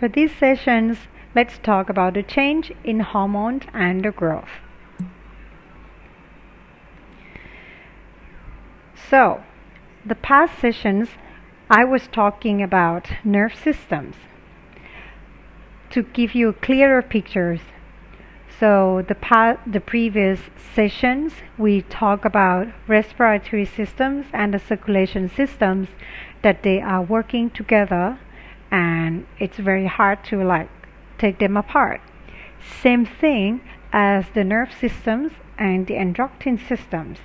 For these sessions, let's talk about the change in hormones and the growth. So, the past sessions I was talking about nerve systems to give you clearer pictures. So the previous sessions we talk about respiratory systems and the circulation systems, that they are working together and it's very hard to take them apart. Same thing as the nerve systems and the endocrine systems.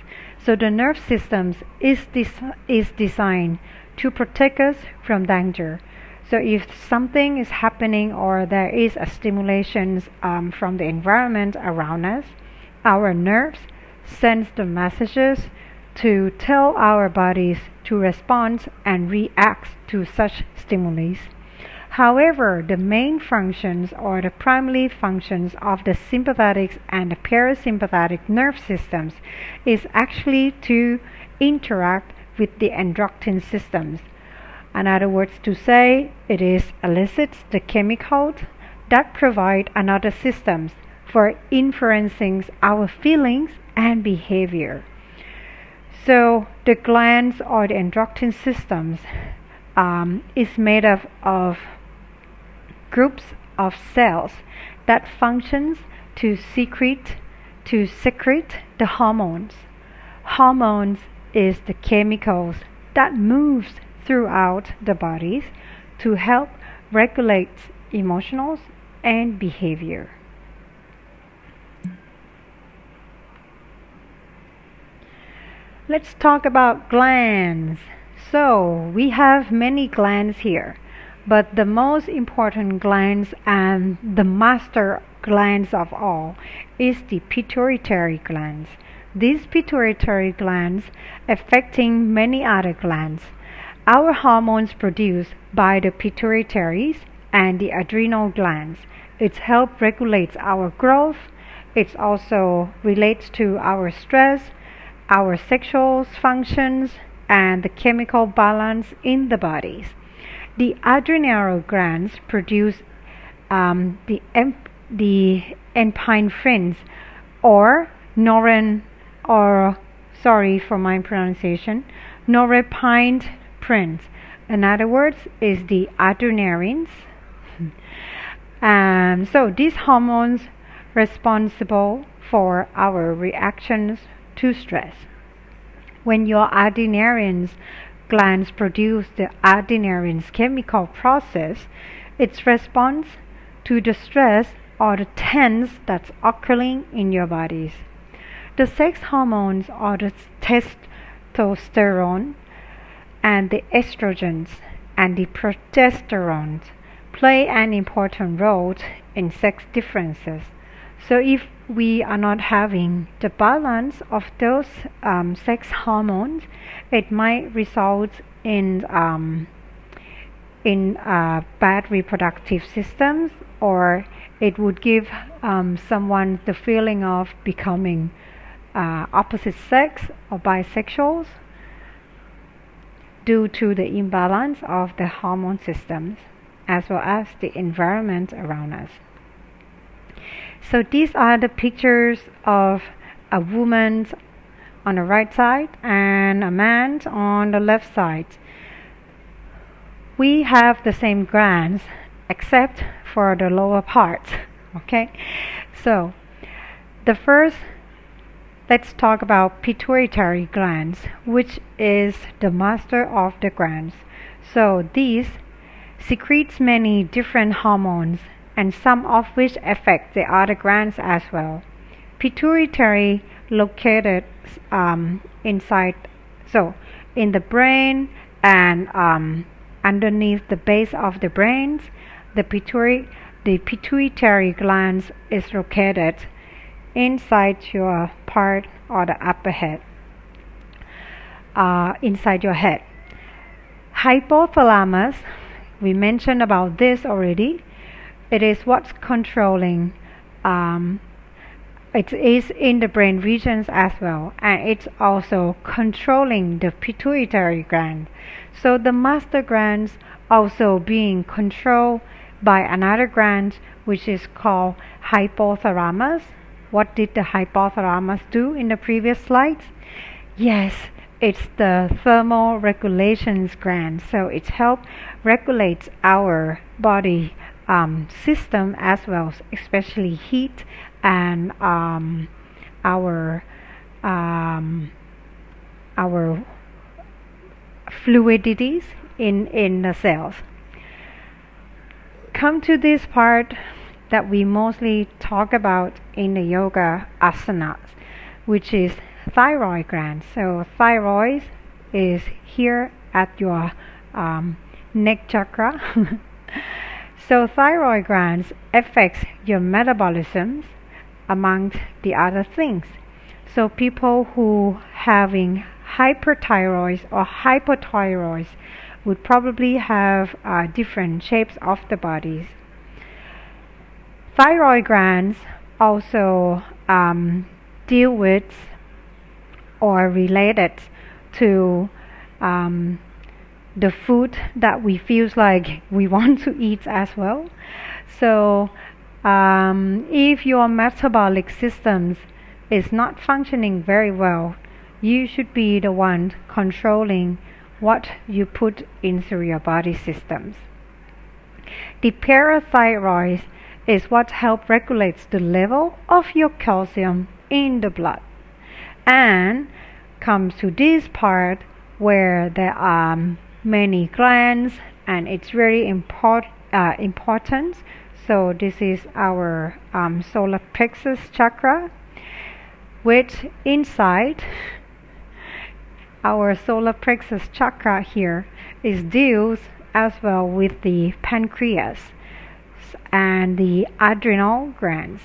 So the nerve systems is designed to protect us from danger. So if something is happening or there is a stimulation from the environment around us, our nerves sends the messages to tell our bodies to respond and react to such stimuli. However, the main functions or the primary functions of the sympathetic and the parasympathetic nerve systems is actually to interact with the endocrine systems. In other words, to say, it elicits the chemicals that provide another systems for influencing our feelings and behavior. So the glands or the endocrine systems is made up of groups of cells that functions to secrete the hormones. Hormones is the chemicals that moves throughout the bodies to help regulate emotions and behavior. Let's talk about glands. So we have many glands here, but the most important glands and the master glands of all is the pituitary glands. These pituitary glands affecting many other glands. Our hormones produced by the pituitaries and the adrenal glands. It helps regulate our growth. It also relates to our stress, our sexual functions, and the chemical balance in the bodies. The adrenal glands produce the epinephrines or norepinephrine. In other words, is the adrenalines. So these hormones responsible for our reactions to stress. When your adrenal glands produce the adrenaline chemical process, its response to the stress or the tense that's occurring in your bodies. The sex hormones or the testosterone and the estrogens and the progesterone play an important role in sex differences. So if we are not having the balance of those sex hormones, it might result in bad reproductive systems, or it would give someone the feeling of becoming opposite sex or bisexuals due to the imbalance of the hormone systems as well as the environment around us. So these are the pictures of a woman on the right side and a man on the left side. We have the same glands except for the lower part. Okay, so let's talk about pituitary glands, which is the master of the glands. So these secretes many different hormones, and some of which affect the other glands as well. Pituitary located inside, so in the brain and underneath the base of the brain, the pituitary glands is located inside your part or the upper head, inside your head. Hypothalamus, we mentioned about this already. It is what's controlling. It is in the brain regions as well, and it's also controlling the pituitary gland. So the master glands also being controlled by another gland which is called hypothalamus. What did the hypothalamus do in the previous slides? Yes, it's the thermal regulations gland. So it helps regulate our body system as well, especially heat and our our fluidities in the cells. Come to this part that we mostly talk about in the yoga asanas, which is thyroid gland. So thyroid is here at your neck chakra. So thyroid glands affects your metabolism among the other things. So people who having hyperthyroid or hypothyroid would probably have different shapes of the bodies. Thyroid glands also deal with or related to the food that we feel like we want to eat as well. So if your metabolic systems is not functioning very well, you should be the one controlling what you put into your body systems. The parathyroid is what helps regulate the level of your calcium in the blood. And comes to this part where there are many glands and it's very important. So this is our solar plexus chakra, which inside our solar plexus chakra here is deals as well with the pancreas and the adrenal glands.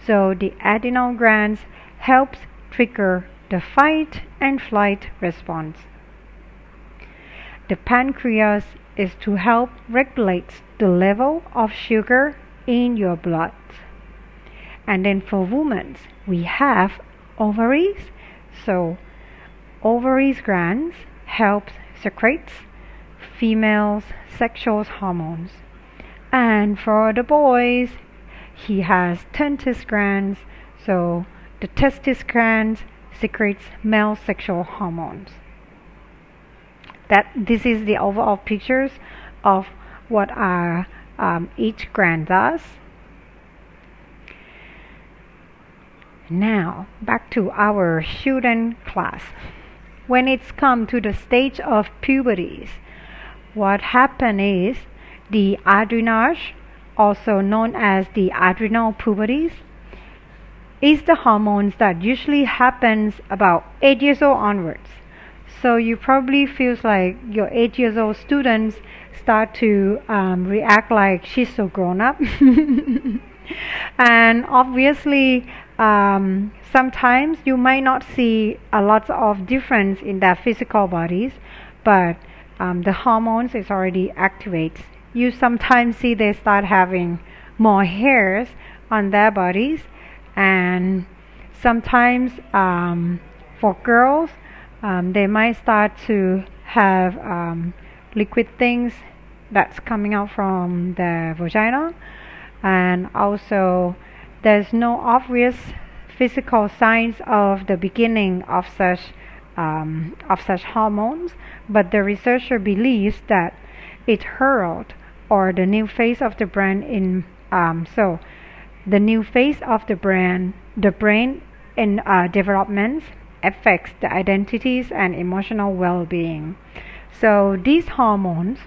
So the adrenal glands helps trigger the fight and flight response. The pancreas is to help regulate the level of sugar in your blood. And then for women, we have ovaries. So ovaries glands help secrete females' sexual hormones. And for the boys, he has testis glands. So the testis glands secretes male sexual hormones. This is the overall pictures of what each gland does. Now back to our student class. When it's come to the stage of puberty, what happens is the adrenal, also known as the adrenal puberty, is the hormones that usually happens about 8 years old onwards. So you probably feels like your 8 years old students start to react like she's so grown up. And obviously sometimes you might not see a lot of difference in their physical bodies, but the hormones is already activated. You sometimes see they start having more hairs on their bodies, and sometimes for girls they might start to have liquid things that's coming out from the vagina, and also there's no obvious physical signs of the beginning of such hormones, but the researcher believes that it herald or the new phase of the brain in so the new phase of the brain in development affects the identities and emotional well-being. So these hormones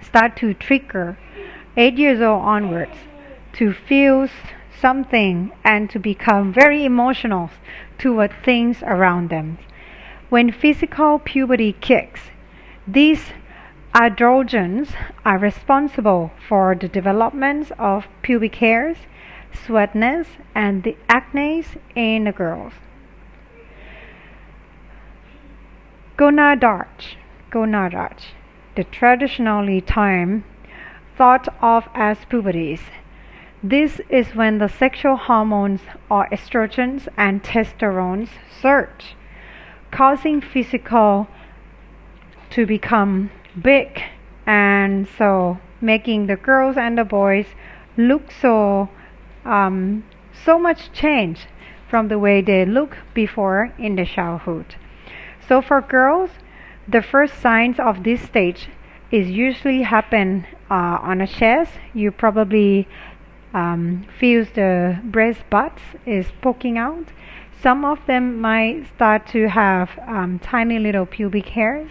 start to trigger 8 years old onwards to feel something and to become very emotional toward things around them. When physical puberty kicks, these androgens are responsible for the development of pubic hairs, sweatness, and the acne in the girls. Gonadage, the traditionally time thought of as puberty. This is when the sexual hormones or estrogens and testosterone surge, causing physical to become big and so making the girls and the boys look so much change from the way they look before in the childhood. So for girls, the first signs of this stage is usually happen on the chest. You probably feels the breast buds is poking out. Some of them might start to have tiny little pubic hairs.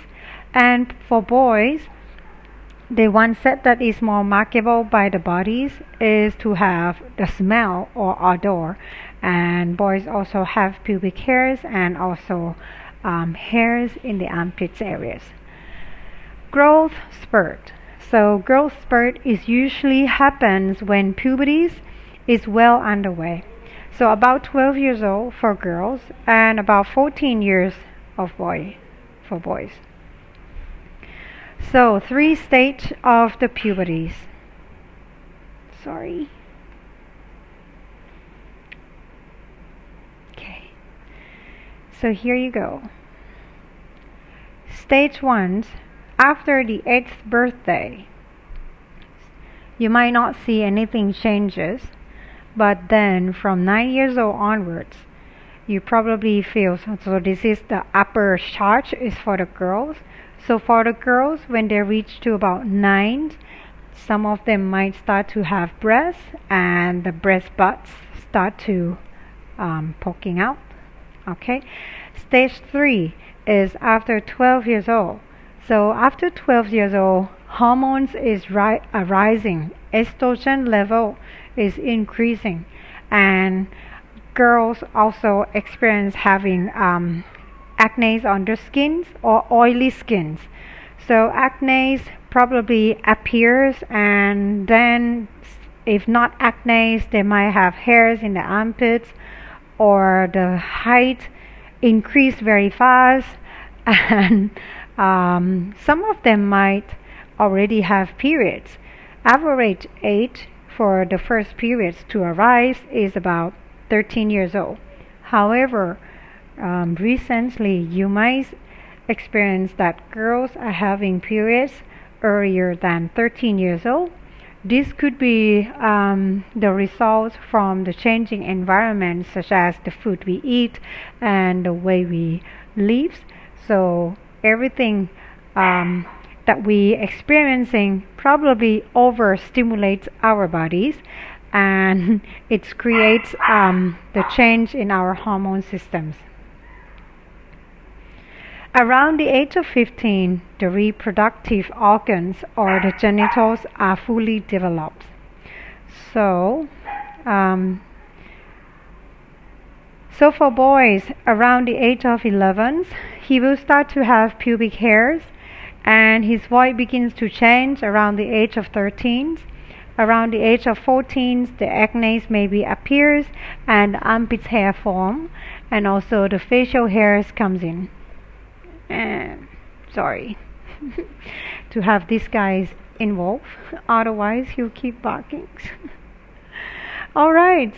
And for boys, the one set that is more markable by the bodies is to have the smell or odor. And boys also have pubic hairs and also hairs in the armpits areas. Growth spurt. So growth spurt is usually happens when puberty is well underway. So about 12 years old for girls and about 14 years of for boys. So 3 stages of the puberties. Sorry. Okay. So here you go. Stage 1, after the 8th birthday. You might not see anything changes, but then from 9 years old onwards, you probably feel, so this is the upper charge is for the girls. So for the girls, when they reach to about 9, some of them might start to have breasts and the breast buds start to poking out. Okay. Stage 3 is after 12 years old. So after 12 years old, hormones is rising. Estrogen level is increasing. And girls also experience having acne on their skins or oily skins. So acne probably appears, and then if not acne, they might have hairs in the armpits, or the height increase very fast, and some of them might already have periods. Average age for the first periods to arise is about 13 years old. However, recently you might experience that girls are having periods earlier than 13 years old. This could be the result from the changing environment, such as the food we eat and the way we live. So everything that we experiencing probably overstimulates our bodies, and it creates the change in our hormone systems. Around the age of 15, the reproductive organs or the genitals are fully developed. So for boys around the age of 11, he will start to have pubic hairs, and his voice begins to change around the age of 13. Around the age of 14, the acne maybe appears and the armpits hair form, and also the facial hairs comes in. Sorry to have these guys involved, otherwise he'll keep barking. Alright,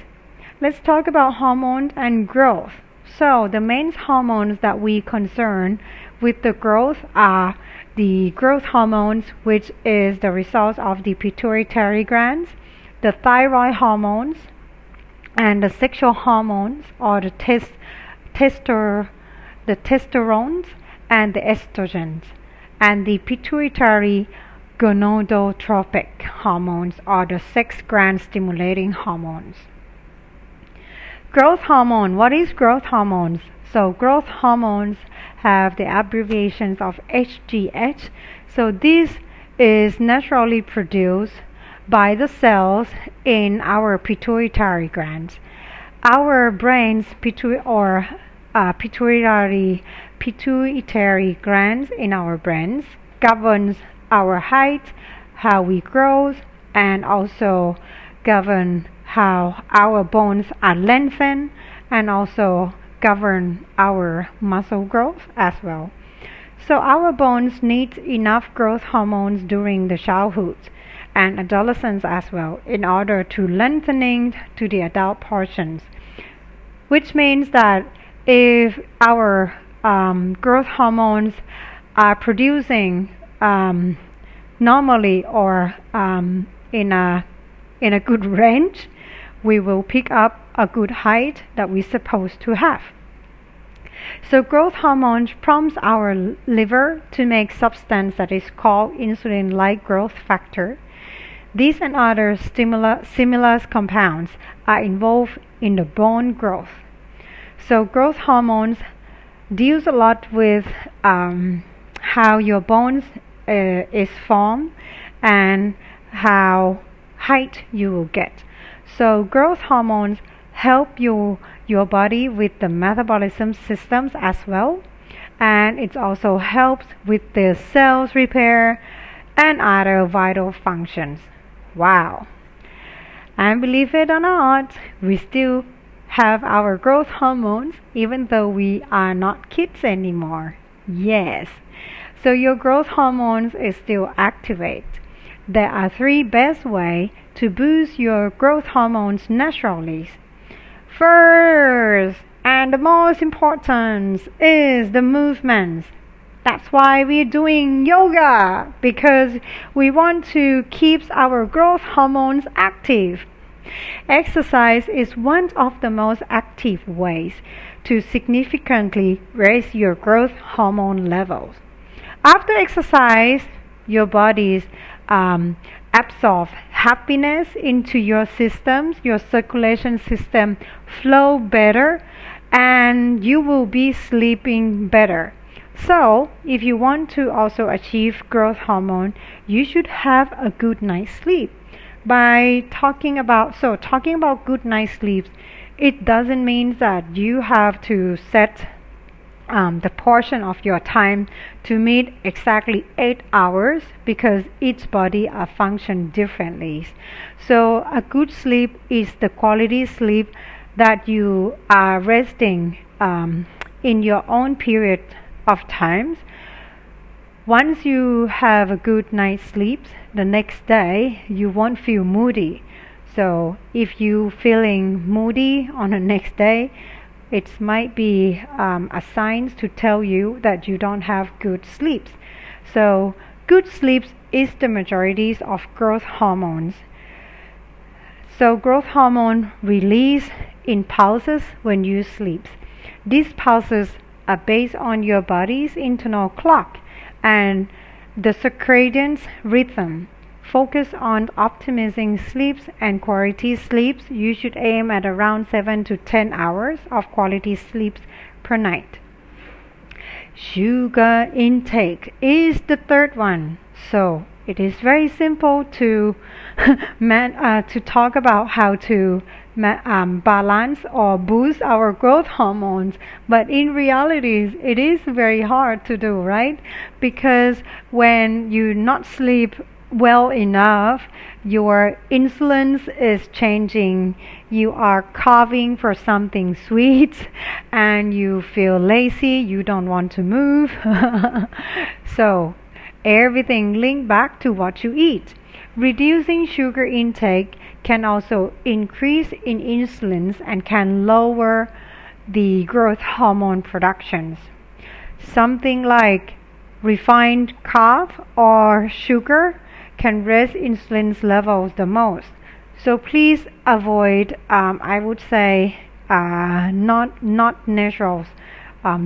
let's talk about hormones and growth. So the main hormones that we concern with the growth are the growth hormones, which is the result of the pituitary glands, the thyroid hormones, and the sexual hormones, or the testosterone and the estrogens, and the pituitary gonadotropic hormones, or the sex gland stimulating hormones. Growth hormone. What is growth hormones? So growth hormones have the abbreviations of HGH. So this is naturally produced by the cells in our pituitary glands. Our brain's pituitary glands in our brains governs our height, how we grow, and also govern how our bones are lengthened, and also govern our muscle growth as well. So our bones need enough growth hormones during the childhood and adolescence as well in order to lengthening to the adult portions, which means that if our growth hormones are producing normally or in a good range, we will pick up a good height that we're supposed to have. So growth hormone prompts our liver to make substance that is called insulin-like growth factor. These and other similar compounds are involved in the bone growth. So growth hormones deals a lot with how your bones is formed and how height you will get. So growth hormones help your body with the metabolism systems as well, and it also helps with the cells repair and other vital functions. Wow. And believe it or not, we still have our growth hormones even though we are not kids anymore. Yes. So your growth hormones is still activate. There are 3 best ways to boost your growth hormones naturally. First, and the most important, is the movements. That's why we're doing yoga, because we want to keep our growth hormones active. Exercise is one of the most active ways to significantly raise your growth hormone levels. After exercise, your bodies absorb happiness into your systems, your circulation system flow better, and you will be sleeping better. So, if you want to also achieve growth hormone, you should have a good night's sleep. By talking about good night's sleep, it doesn't mean that you have to set the portion of your time to meet exactly 8 hours, because each body are function differently. So a good sleep is the quality sleep that you are resting in your own period of times. Once you have a good night's sleep, the next day you won't feel moody. So if you feeling moody on the next day, it might be a sign to tell you that you don't have good sleeps. So good sleeps is the majority of growth hormones. So growth hormone release in pulses when you sleep. These pulses are based on your body's internal clock and the circadian rhythm. Focus on optimizing sleeps and quality sleeps. You should aim at around 7 to 10 hours of quality sleeps per night. Sugar intake is the third one. So it is very simple to talk about how to balance or boost our growth hormones, but in reality it is very hard to do, right? Because when you not sleep well enough, your insulin is changing, you are craving for something sweet, and you feel lazy, you don't want to move. So everything linked back to what you eat. Reducing sugar intake can also increase in insulin and can lower the growth hormone productions. Something like refined carb or sugar can raise insulin levels the most. So please avoid, I would say, not natural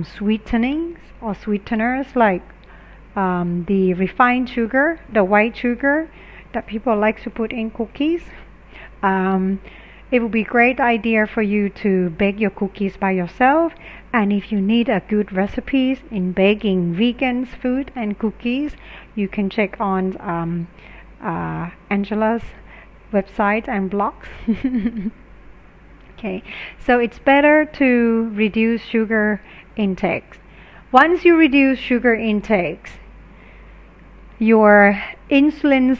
sweetenings or sweeteners like the refined sugar, the white sugar that people like to put in cookies. It would be a great idea for you to bake your cookies by yourself, and if you need a good recipes in baking vegan food and cookies, you can check on Angela's website and blogs. Okay, so it's better to reduce sugar intakes. Once you reduce sugar intakes, your insulin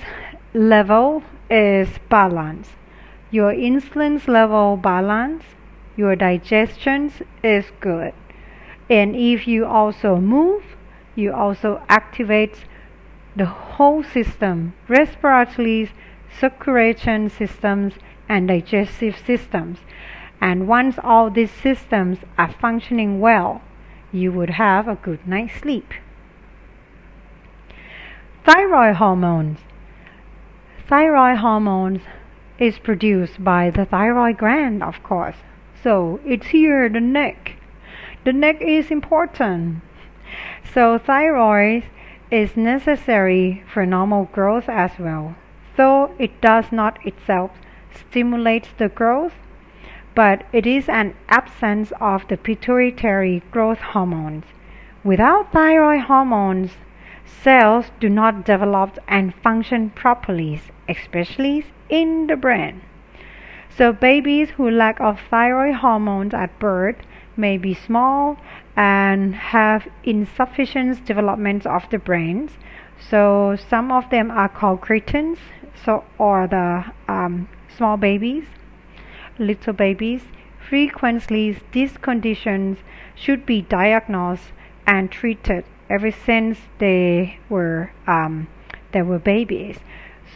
level is balanced. Your insulin level balance, your digestion is good. And if you also move, you also activate the whole system, respiratory, circulation systems, and digestive systems. And once all these systems are functioning well, you would have a good night's sleep. Thyroid hormones. Thyroid hormones is produced by the thyroid gland, of course. So it's here, the neck. The neck is important. So thyroid is necessary for normal growth as well, though it does not itself stimulate the growth, but it is an absence of the pituitary growth hormones. Without thyroid hormones, cells do not develop and function properly, especially in the brain. So babies who lack of thyroid hormones at birth may be small and have insufficient development of the brains. So some of them are called cretins, or the small babies, little babies. Frequently, these conditions should be diagnosed and treated ever since they were babies.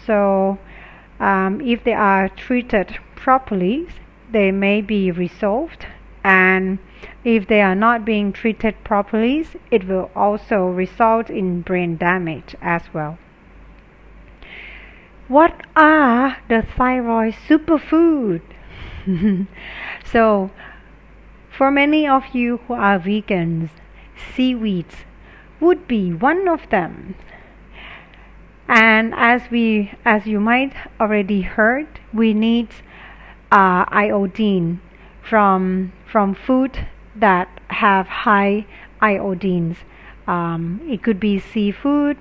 So if they are treated properly, they may be resolved, and if they are not being treated properly, it will also result in brain damage as well. What are the thyroid superfood? So, for many of you who are vegans, seaweeds would be one of them. And as you might already heard, we need iodine from food that have high iodines. It could be seafood,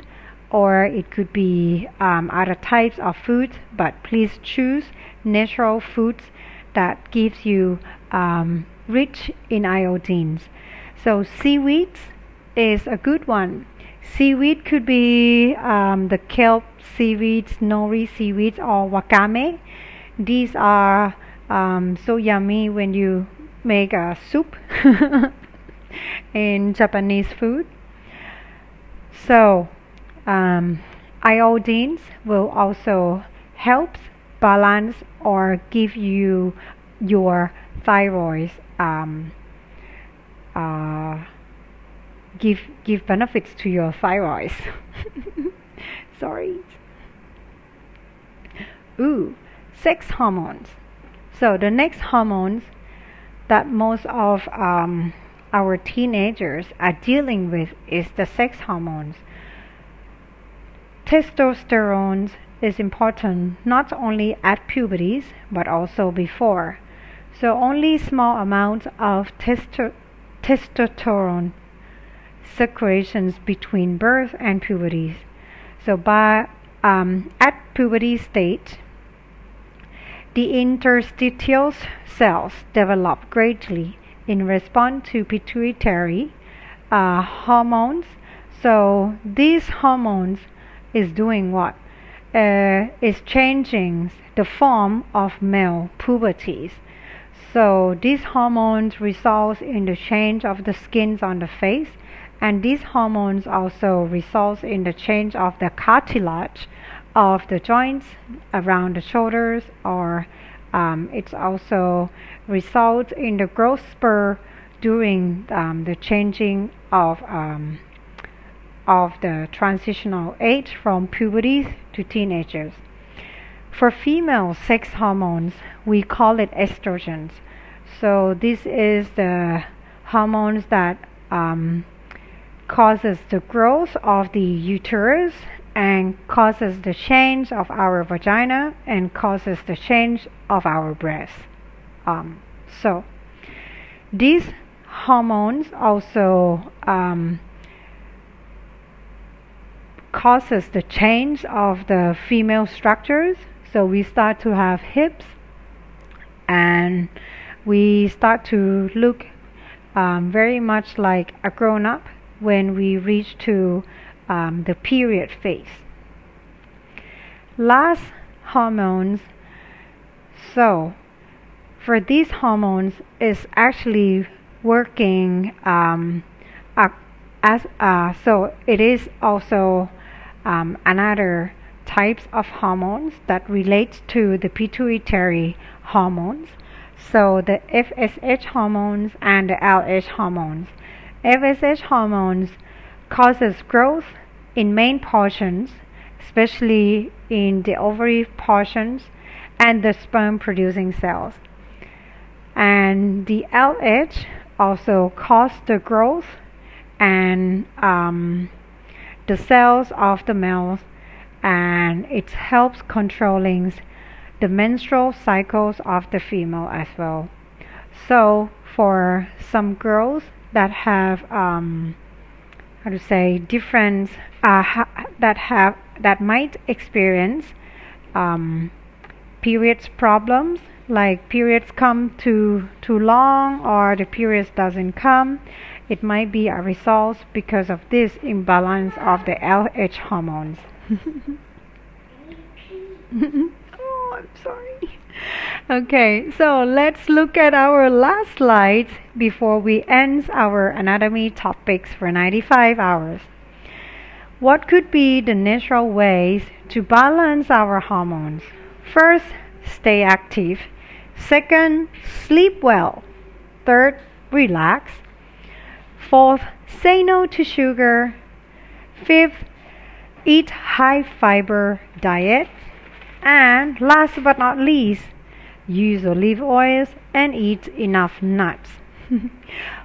or it could be other types of food, but please choose natural foods that gives you rich in iodines. So seaweeds is a good one. Seaweed could be the kelp seaweeds, nori seaweeds, or wakame. These are so yummy when you make a soup in Japanese food. So iodines will also help balance or give you your thyroid give benefits to your thyroid. Sorry. Sex hormones. So the next hormones that most of our teenagers are dealing with is the sex hormones. Testosterone is important not only at puberty but also before. So only small amounts of testosterone circulations between birth and puberty. So at puberty stage, the interstitial cells develop greatly in response to pituitary hormones. So these hormones is doing what? Is changing the form of male puberties. So these hormones result in the change of the skins on the face, and these hormones also result in the change of the cartilage of the joints around the shoulders, or it also results in the growth spur during the changing of the transitional age from puberty to teenagers. For female sex hormones, we call it estrogens. So this is the hormones that causes the growth of the uterus and causes the change of our vagina and causes the change of our breast. So these hormones also causes the change of the female structures. So we start to have hips, and we start to look very much like a grown-up when we reach to the period phase. Last, hormones. So for these hormones is actually working so it is also another types of hormones that relate to the pituitary hormones. So the FSH hormones and the LH hormones. FSH hormones causes growth in main portions, especially in the ovary portions and the sperm producing cells. And the LH also causes the growth and the cells of the males, and it helps controlling the menstrual cycles of the female as well. So for some girls that have how to say different that might experience periods problems, like periods come too long or the periods doesn't come, it might be a result because of this imbalance of the LH hormones. Oh, I'm sorry. Okay, so let's look at our last slide before we end our anatomy topics for 95 hours. What could be the natural ways to balance our hormones? First, stay active. Second, sleep well. Third, relax. Fourth, say no to sugar. Fifth, eat high fiber diet. And last but not least, use olive oils and eat enough nuts.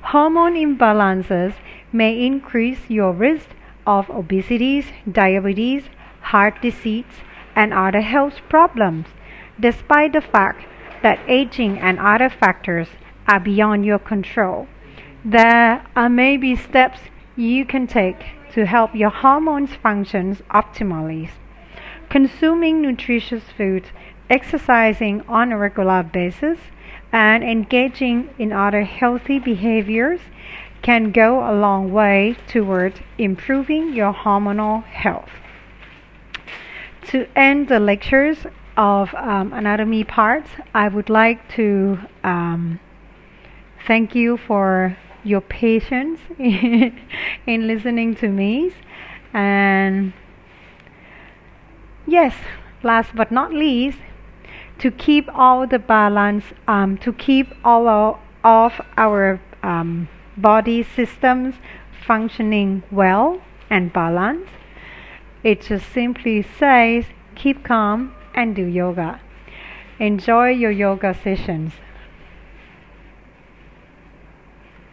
Hormone imbalances may increase your risk of obesity, diabetes, heart disease, and other health problems, despite the fact that aging and other factors are beyond your control. There are maybe steps you can take to help your hormones function optimally. Consuming nutritious foods, exercising on a regular basis, and engaging in other healthy behaviors can go a long way towards improving your hormonal health. To end the lectures of anatomy parts, I would like to thank you for your patience in listening to me. And yes, last but not least, to keep all the balance, to keep all of our body systems functioning well and balanced, it just simply says keep calm and do yoga. Enjoy your yoga sessions.